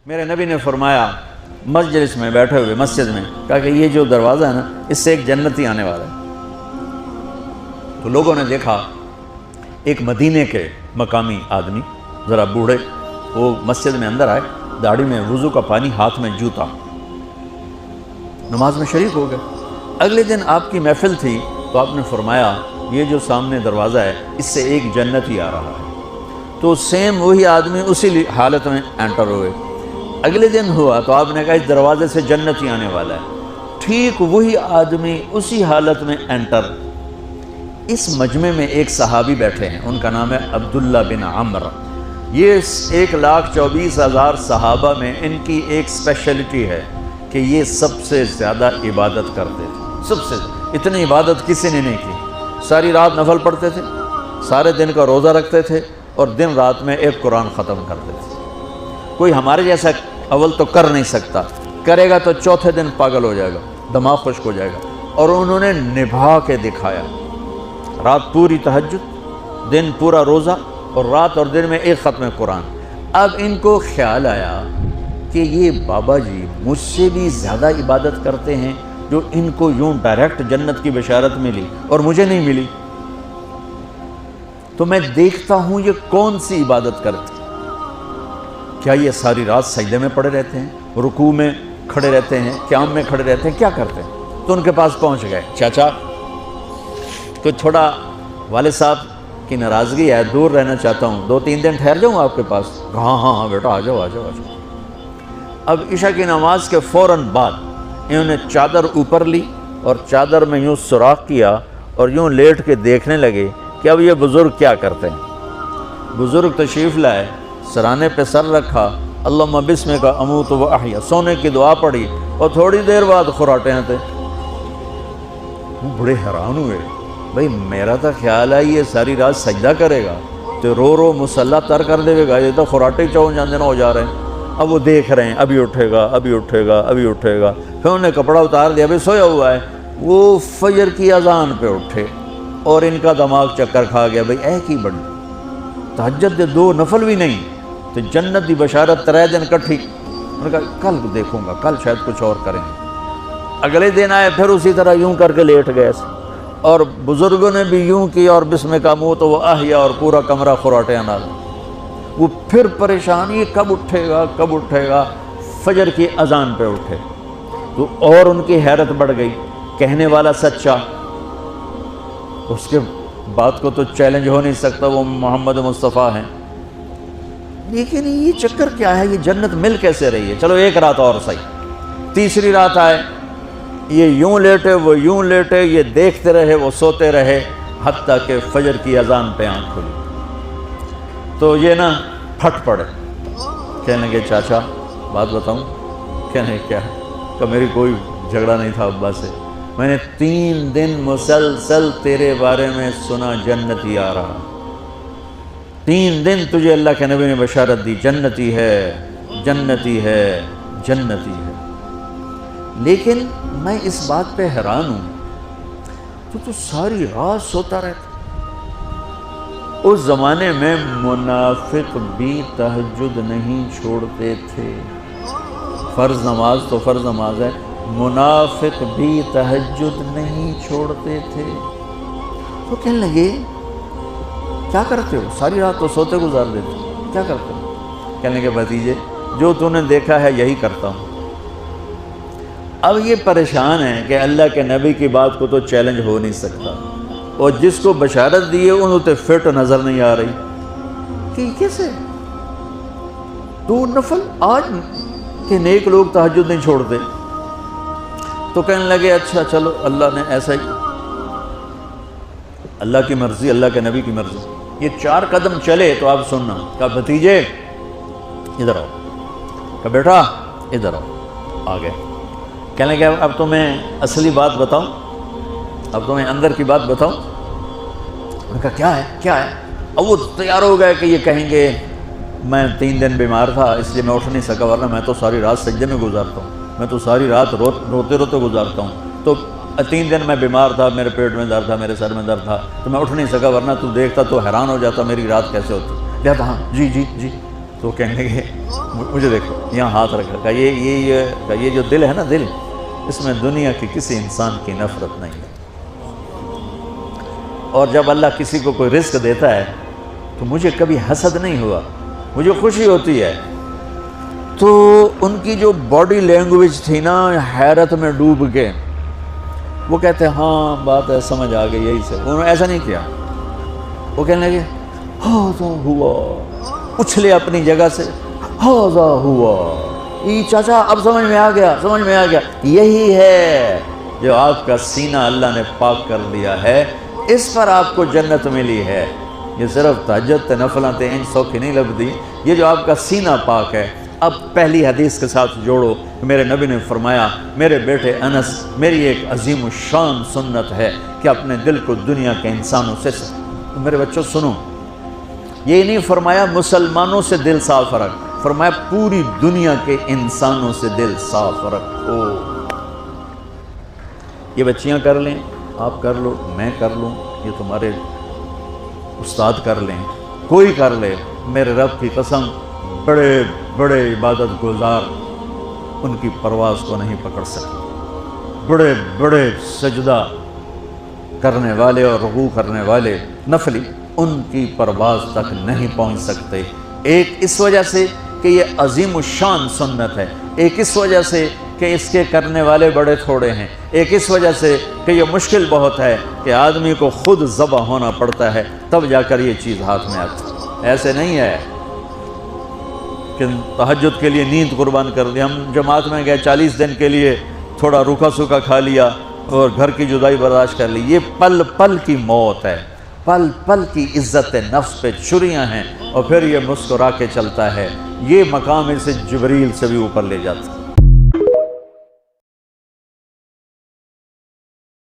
میرے نبی نے فرمایا مجلس میں بیٹھے ہوئے مسجد میں، کہا کہ یہ جو دروازہ ہے نا، اس سے ایک جنتی آنے والا ہے۔ تو لوگوں نے دیکھا ایک مدینے کے مقامی آدمی، ذرا بوڑھے، وہ مسجد میں اندر آئے، داڑھی میں وضو کا پانی، ہاتھ میں جوتا، نماز میں شریک ہو گئے۔ اگلے دن آپ کی محفل تھی تو آپ نے فرمایا یہ جو سامنے دروازہ ہے اس سے ایک جنتی آ رہا ہے۔ تو سیم وہی آدمی اسی حالت میں انٹر ہوئے۔ اگلے دن ہوا تو آپ نے کہا اس دروازے سے جنتی آنے والا ہے، ٹھیک وہی آدمی اسی حالت میں انٹر۔ اس مجمع میں ایک صحابی بیٹھے ہیں، ان کا نام ہے عبداللہ بن عمرو۔ یہ 1,24,000 صحابہ میں ان کی ایک اسپیشلٹی ہے کہ یہ سب سے زیادہ عبادت کرتے تھے، سب سے اتنی عبادت کسی نے نہیں کی۔ ساری رات نفل پڑھتے تھے، سارے دن کا روزہ رکھتے تھے، اور دن رات میں ایک قرآن ختم کرتے تھے۔ کوئی ہمارے جیسا اول تو کر نہیں سکتا، کرے گا تو چوتھے دن پاگل ہو جائے گا، دماغ خشک ہو جائے گا، اور انہوں نے نبھا کے دکھایا۔ رات پوری تہجد، دن پورا روزہ، اور رات اور دن میں ایک ختم قرآن۔ اب ان کو خیال آیا کہ یہ بابا جی مجھ سے بھی زیادہ عبادت کرتے ہیں، جو ان کو یوں ڈائریکٹ جنت کی بشارت ملی اور مجھے نہیں ملی، تو میں دیکھتا ہوں یہ کون سی عبادت کرتے ہیں۔ کیا یہ ساری رات سجدے میں پڑے رہتے ہیں، رکوع میں کھڑے رہتے ہیں، قیام میں کھڑے رہتے ہیں، کیا کرتے ہیں؟ تو ان کے پاس پہنچ گئے، چاچا کوئی تھوڑا والد صاحب کی ناراضگی ہے، دور رہنا چاہتا ہوں، 2-3 دن ٹھہر جاؤں آپ کے پاس؟ ہاں ہاں ہاں بیٹا، آ جاؤ آ جاؤ آ جاؤ۔ اب عشاء کی نماز کے فوراً بعد انہوں نے چادر اوپر لی اور چادر میں یوں سوراخ کیا اور یوں لیٹ کے دیکھنے لگے کہ اب یہ بزرگ کیا کرتے ہیں۔ بزرگ تشریف لائے، سرانے پہ سر رکھا، اللہم بسمک اموت و احیا، سونے کی دعا پڑھی، اور تھوڑی دیر بعد خراٹے آتے۔ وہ بڑے حیران ہوئے، بھئی میرا تو خیال ہے یہ ساری رات سجدہ کرے گا تو رو رو مصلی تر کر دے گا، یہ تو خراٹے چون جاندے نہ ہو جا رہے ہیں۔ اب وہ دیکھ رہے ہیں ابھی اٹھے گا ابھی اٹھے گا ابھی اٹھے گا، پھر انہوں نے کپڑا اتار دیا، ابھی سویا ہوا ہے۔ وہ فجر کی اذان پہ اٹھے اور ان کا دماغ چکر کھا گیا، بھئی اے کی بڑی تہجد دے 2 نفل بھی نہیں تو جنت دی بشارت 3 دن کٹھی۔ انہوں نے کہا کل دیکھوں گا، کل شاید کچھ اور کریں گے۔ اگلے دن آئے، پھر اسی طرح یوں کر کے لیٹ گئے، اور بزرگوں نے بھی یوں کی، اور بسمک اموت و احیا، اور پورا کمرہ خراٹے نال۔ وہ پھر پریشان، یہ کب اٹھے گا کب اٹھے گا؟ فجر کی اذان پہ اٹھے تو اور ان کی حیرت بڑھ گئی، کہنے والا سچا، اس کے بات کو تو چیلنج ہو نہیں سکتا، وہ محمد مصطفیٰ ہیں، لیکن یہ چکر کیا ہے، یہ جنت مل کیسے رہی ہے؟ چلو ایک رات اور صحیح۔ تیسری رات آئے، یہ یوں لیٹے وہ یوں لیٹے، یہ دیکھتے رہے وہ سوتے رہے، حتیٰ کہ فجر کی اذان پہ آنکھ کھلی تو یہ نا پھٹ پڑے، کہنے لگے چاچا بات بتاؤں؟ کہنے کیا ہے؟ کہ میری کوئی جھگڑا نہیں تھا ابا سے، میں نے 3 دن مسلسل تیرے بارے میں سنا جنتی آ رہا، 3 دن تجھے اللہ کے نبی نے بشارت دی جنتی ہے جنتی ہے جنتی ہے، لیکن میں اس بات پہ حیران ہوں تو ساری رات سوتا رہتا۔ اس زمانے میں منافق بھی تہجد نہیں چھوڑتے تھے، فرض نماز تو فرض نماز ہے، منافق بھی تہجد نہیں چھوڑتے تھے۔ تو کہنے لگے کیا کرتے ہو؟ ساری رات تو سوتے گزار دیتے، کیا کرتے ہو؟ کہنے لگے بھتیجے جو تو نے دیکھا ہے یہی کرتا ہوں۔ اب یہ پریشان ہے کہ اللہ کے نبی کی بات کو تو چیلنج ہو نہیں سکتا، اور جس کو بشارت دی ہے انہوں تے فٹ نظر نہیں آ رہی کہ کیسے 2 نفل آج کہ نیک لوگ تہجد نہیں چھوڑتے۔ تو کہنے لگے اچھا چلو اللہ نے ایسا ہی، اللہ کی مرضی، اللہ کے نبی کی مرضی۔ یہ 4 قدم چلے تو آپ سننا، کہا بھتیجے ادھر آؤ، کہا بیٹا ادھر آؤ، آ گئے۔ کہنے لگے اب تمہیں اصلی بات بتاؤں، اب تمہیں اندر کی بات بتاؤں؟ انہوں نے کہا کیا ہے کیا ہے؟ اب وہ تیار ہو گئے کہ یہ کہیں گے میں 3 دن بیمار تھا اس لیے میں اٹھ نہیں سکا، ورنہ میں تو ساری رات سجدے میں گزارتا ہوں، میں تو ساری رات روتے روتے گزارتا ہوں، تو 3 دن میں بیمار تھا، میرے پیٹ میں درد تھا، میرے سر میں درد تھا، تو میں اٹھ نہیں سکا، ورنہ تو دیکھتا تو حیران ہو جاتا میری رات کیسے ہوتی۔ کہتا ہاں جی جی جی۔ تو کہنے لگے مجھے دیکھو یہاں ہاتھ رکھ رکھا، یہ جو دل ہے نا، دل اس میں دنیا کی کسی انسان کی نفرت نہیں ہے۔ اور جب اللہ کسی کو کوئی رزق دیتا ہے تو مجھے کبھی حسد نہیں ہوا، مجھے خوشی ہوتی ہے۔ تو ان کی جو باڈی لینگویج تھی نا، حیرت میں ڈوب کے وہ کہتے ہیں ہاں بات ہے، سمجھ آ گئی، یہی سے۔ انہوں نے ایسا نہیں کیا، وہ کہنے لگے ہاذا ہوا، اچھلے اپنی جگہ سے، ہاذا ہوا، یہ چاچا اب سمجھ میں آ گیا، سمجھ میں آ گیا، یہی ہے جو آپ کا سینہ اللہ نے پاک کر دیا ہے، اس پر آپ کو جنت ملی ہے۔ یہ صرف تہجد تے نفلاں تے ان سوکھی نہیں لبدی، یہ جو آپ کا سینہ پاک ہے۔ اب پہلی حدیث کے ساتھ جوڑو، میرے نبی نے فرمایا، میرے بیٹے انس، میری ایک عظیم الشان سنت ہے کہ اپنے دل کو دنیا کے انسانوں سے، میرے بچوں سنو، یہ نہیں فرمایا مسلمانوں سے دل صاف رکھ، فرمایا پوری دنیا کے انسانوں سے دل صاف رکھو۔ یہ بچیاں کر لیں، آپ کر لو، میں کر لوں، یہ تمہارے استاد کر لیں، کوئی کر لے، میرے رب کی قسم بڑے بڑے عبادت گزار ان کی پرواز کو نہیں پکڑ سکتے، بڑے بڑے سجدہ کرنے والے اور رکوع کرنے والے نفلی ان کی پرواز تک نہیں پہنچ سکتے۔ ایک اس وجہ سے کہ یہ عظیم الشان سنت ہے، ایک اس وجہ سے کہ اس کے کرنے والے بڑے تھوڑے ہیں، ایک اس وجہ سے کہ یہ مشکل بہت ہے کہ آدمی کو خود ذبح ہونا پڑتا ہے تب جا کر یہ چیز ہاتھ میں آتی۔ ایسے نہیں ہے کہ تہجد کے لیے نیند قربان کر دی، ہم جماعت میں گئے 40 دن کے لیے، تھوڑا روکھا سوکھا کھا لیا اور گھر کی جدائی برداشت کر لی۔ یہ پل پل کی موت ہے، پل پل کی عزت نفس پہ چھریاں ہیں، اور پھر یہ مسکرا کے چلتا ہے۔ یہ مقام اسے جبریل سے بھی اوپر لے جاتا ہے۔